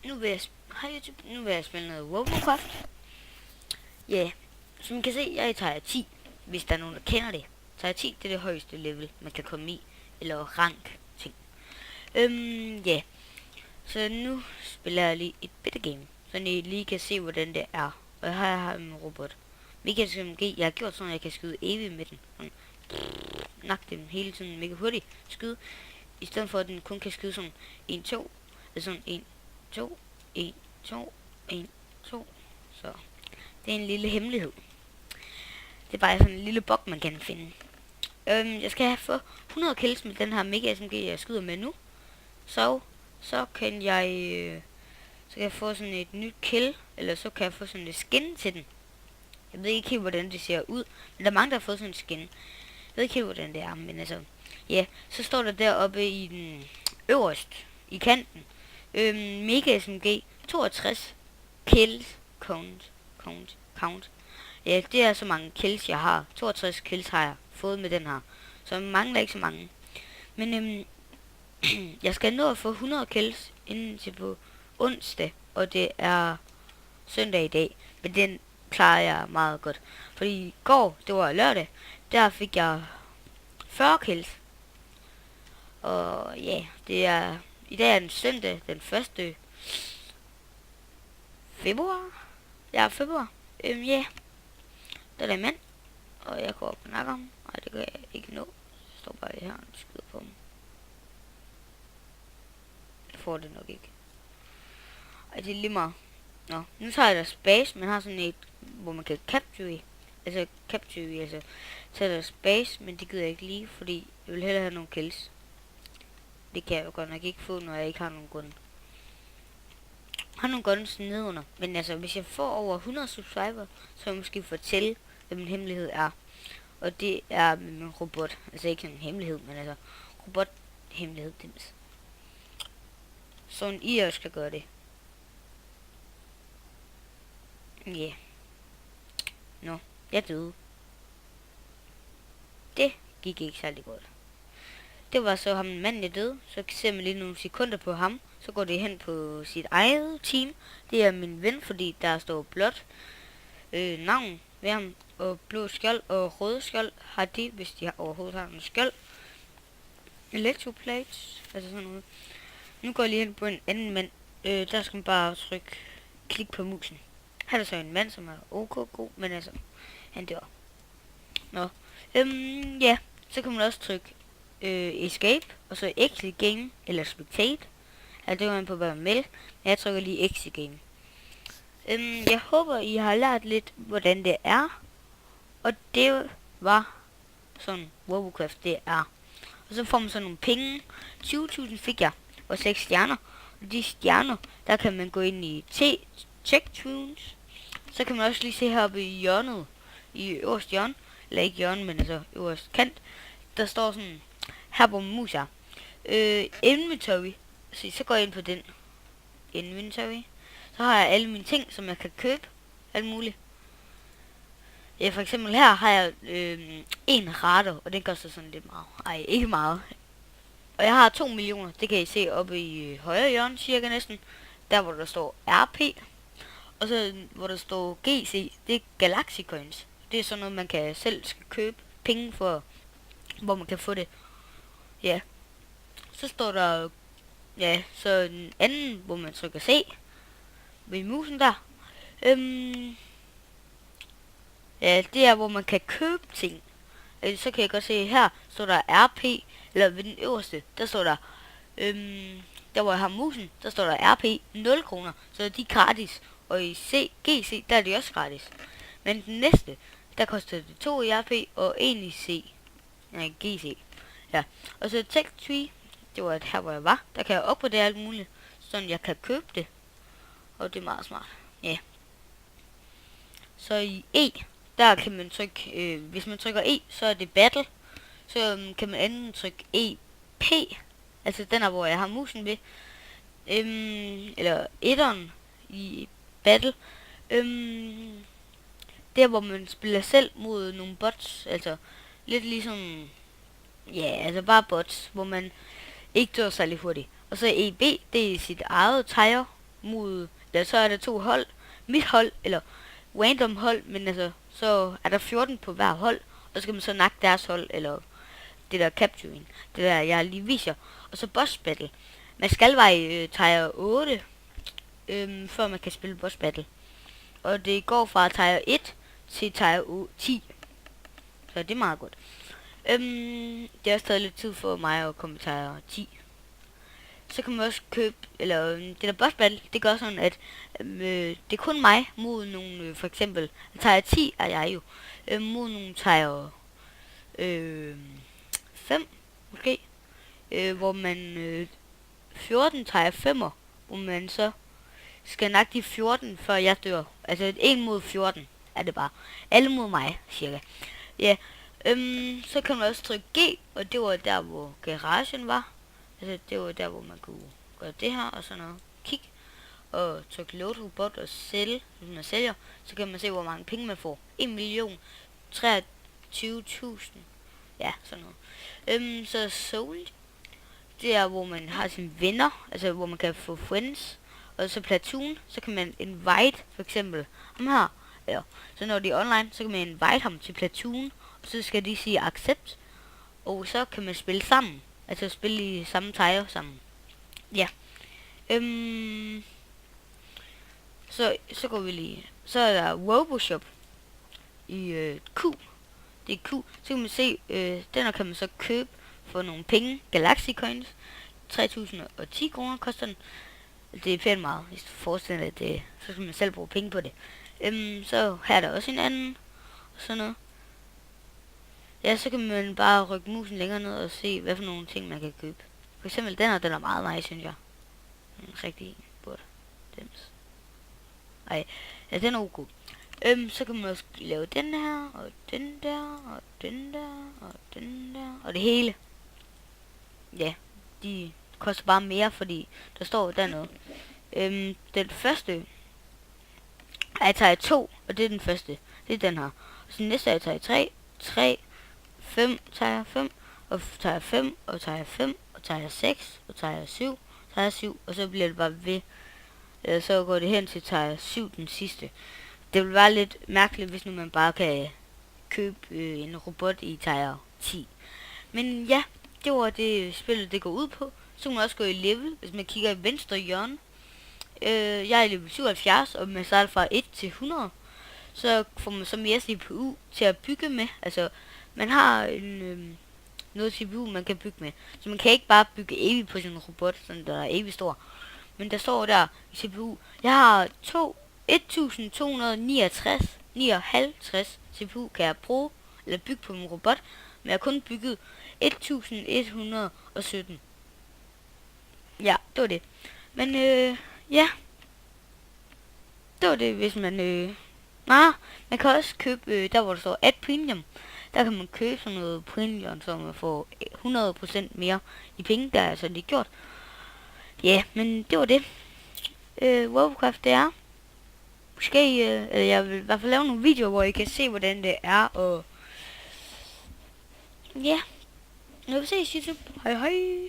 Hej YouTube, nu vil jeg spille noget Warcraft. Ja, som I kan se, jeg er i tier 10, hvis der er nogen, der kender det. Tier 10, det er det højeste level, man kan komme i, eller rank ting. Ja, så nu spiller jeg lige et bitte game, så I lige kan se, hvordan det er. Og her har jeg min robot. Mega SMG, jeg har gjort sådan, at jeg kan skyde evigt med den. Nak dem hele tiden mega hurtigt skyde, i stedet for at den kun kan skyde sådan 1, 2, eller sådan 1, 2, 1, 2, 1, 2. Så det er en lille hemmelighed. Det er bare sådan en lille bug, man kan finde. Jeg skal have få 100 kills med den her mega SMG, jeg skyder med nu. Så kan jeg få sådan et nyt kill, eller så kan jeg få sådan et skin til den. Jeg ved ikke helt, hvordan det ser ud, men der er mange, der har fået sådan et skin. Jeg ved ikke helt, hvordan det er, men altså, ja, så står der deroppe i den øverst, i kanten, mega SMG, 62 kills count. Ja, det er så mange kills, jeg har. 62 kills har jeg fået med den her. Så jeg mangler ikke så mange. Men jeg skal nå at få 100 kills inden til på onsdag, og det er søndag i dag. Men den klarer jeg meget godt. Fordi i går, det var lørdag, der fik jeg 40 kills. Og ja, det er i dag er den søndag, den 1. februar. Ja, februar. Ja. Der er der mand. Og jeg går op og nakker ham. Nej, det kan jeg ikke nå. Jeg står bare her og skyder på ham. Jeg får det nok ikke. Ej, det er lige meget. Nå, nu tager jeg der space. Man har sådan et, hvor man kan capture. Altså tager der space, men det gider jeg ikke lige, fordi jeg vil hellere have nogle kills. Det kan jeg jo godt nok ikke få, når jeg ikke har nogen gun. Jeg har nogle guns nedunder, men altså, hvis jeg får over 100 subscriber, så vil jeg måske fortælle, hvad min hemmelighed er. Og det er med min robot. Altså ikke sådan en hemmelighed, men altså robot-hemmelighed, dims. Sådan I også skal gøre det. Ja. Yeah. Nå, jeg døde. Det gik ikke særlig godt. Det var så ham, manden jeg døde. Så ser man lige nogle sekunder på ham. Så går det hen på sit eget team. Det er min ven, fordi der står blåt navn ved ham. Og blå skjold og røde skjold har de, hvis de overhovedet har en skjold. Electroplates, altså sådan noget. Nu går jeg lige hen på en anden mand. Der skal man bare trykke klik på musen. Her er der så en mand, som er ok god, men altså, han dør. Nå, ja, så kan man også trykke escape, og så exit game, eller spectate. Altså det var man på, hvad man vil. Jeg trykker lige exit game. Jeg håber, I har lært lidt, hvordan det er. Og det var sådan, Warcraft det er. Og så får man sådan nogle penge. 20.000 fik jeg, og 6 stjerner. Og de stjerner, der kan man gå ind i check tunes. Så kan man også lige se heroppe i hjørnet, i øverste hjørne, eller ikke hjørne, men altså øverste kant. Der står sådan, her hvor min mus er. Inventory. Så går jeg ind på den. Inventory. Så har jeg alle mine ting, som jeg kan købe. Alt muligt. Ja, for eksempel her har jeg en radar, og den koster sådan lidt meget. Ej, ikke meget. Og jeg har 2 millioner, det kan I se oppe i højre hjørne, cirka næsten. Der hvor der står RP. Og så hvor der står GC, det er Galaxy Coins. Det er sådan noget, man kan selv skal købe penge for, hvor man kan få det. Ja. Så står der, ja, så en anden, hvor man trykker C. Ved musen der. Ja, det er, hvor man kan købe ting. Så kan jeg godt se her, står der RP, eller ved den øverste, der står der, der hvor jeg har musen, der står der RP 0 kroner, så de er gratis. Og i GC, der er de også gratis. Men den næste, der koster det 2 i RP og 1 i GC. Ja, og så Tech Tree, det var her, hvor jeg var. Der kan jeg opgradere alt muligt, sådan jeg kan købe det. Og det er meget smart. Ja. Så i E, der kan man trykke, hvis man trykker E, så er det battle. Så kan man enten trykke EP, altså den er, hvor jeg har musen ved. Eller etteren i battle. Der hvor man spiller selv mod nogle bots, altså lidt ligesom, ja, altså bare bots, hvor man ikke dør særlig hurtigt. Og så EB, det er sit eget tier, mod, eller så er der 2 hold, mit hold, eller random hold, men altså, så er der 14 på hver hold, og så skal man så nakke deres hold, eller det der capturing, det der jeg lige viser, og så boss battle. Man skal være tier 8, før man kan spille boss battle, og det går fra tier 1 til tier 10, så det er meget godt. Det er stadig lidt tid for mig at komme til tier 10. Så kan man også købe, eller det der boss battle, det gør sådan, at det er kun mig mod nogle, for eksempel, tier 10 er jeg jo, mod nogle tier 5, måske, hvor man 14 tier 5'er, hvor man så skal nakke de 14, før jeg dør. Altså 1 mod 14 er det bare. Alle mod mig, cirka. Ja, så kan man også trykke G, og det var der, hvor garagen var. Altså det var der, hvor man kunne gøre det her, og sådan noget. Kig, og trykke load robot og sælge. Hvis man sælger, så kan man se, hvor mange penge man får. 1.023.000. Ja, sådan noget. Så Soul, det er, hvor man har sine venner, altså hvor man kan få friends. Og så Platoon, så kan man invite, for eksempel, ham her. Ja. Så når det er online, så kan man invite ham til Platoon, og så skal de sige accept. Og så kan man spille sammen. Altså spille i samme tier sammen. Ja. Så går vi lige. Så er der Roboshop i Q. Det er Q. Så kan man se, den her kan man så købe for nogle penge. Galaxy Coins. 3.010 kroner koster den. Det er pænt meget, hvis du forestiller dig det. Så skal man selv bruge penge på det. Så her er der også en anden. Og sådan noget. Ja, så kan man bare rykke musen længere ned og se, hvad for nogle ting man kan købe. For eksempel den her, den er meget nice, synes jeg. Rigtig burde dems. Ej, ja, den er ok. Så kan man også lave den her, og den der, og den der, og den der, og det hele. Ja, de koster bare mere, fordi der står dernede. Den første er tager 2, og det er den første. Det er den her. Og så den næste er tager 3, 5, tager 5, og tager 5, og tager 5, og tager 6, og tager 7, og så bliver det bare ved. Så går det hen til tager 7 den sidste. Det vil være lidt mærkeligt, hvis nu man bare kan købe en robot i tager 10. Men ja, det var det spillet det går ud på. Så kan man også gå i level, hvis man kigger i venstre hjørne. Jeg er i level 77, og man starter fra 1 til 100. Så får man så mere CPU til at bygge med. Altså, man har noget CPU, man kan bygge med. Så man kan ikke bare bygge evigt på sin robot, sådan der er evigt stor. Men der står der i CPU, jeg har 1269 CPU kan jeg bruge, eller bygge på min robot. Men jeg har kun bygget 1117. Ja, det var det. Men ja. Det var det, hvis man man kan også købe, der hvor der står Add Premium. Der kan man købe sådan noget premium, så man får 100% mere i penge, der er altså lige gjort. Ja, men det var det. Warcraft det er. Måske, eller jeg vil i hvert fald lave nogle videoer, hvor I kan se, hvordan det er, og ja. Nu vil vi se YouTube. Hej hej.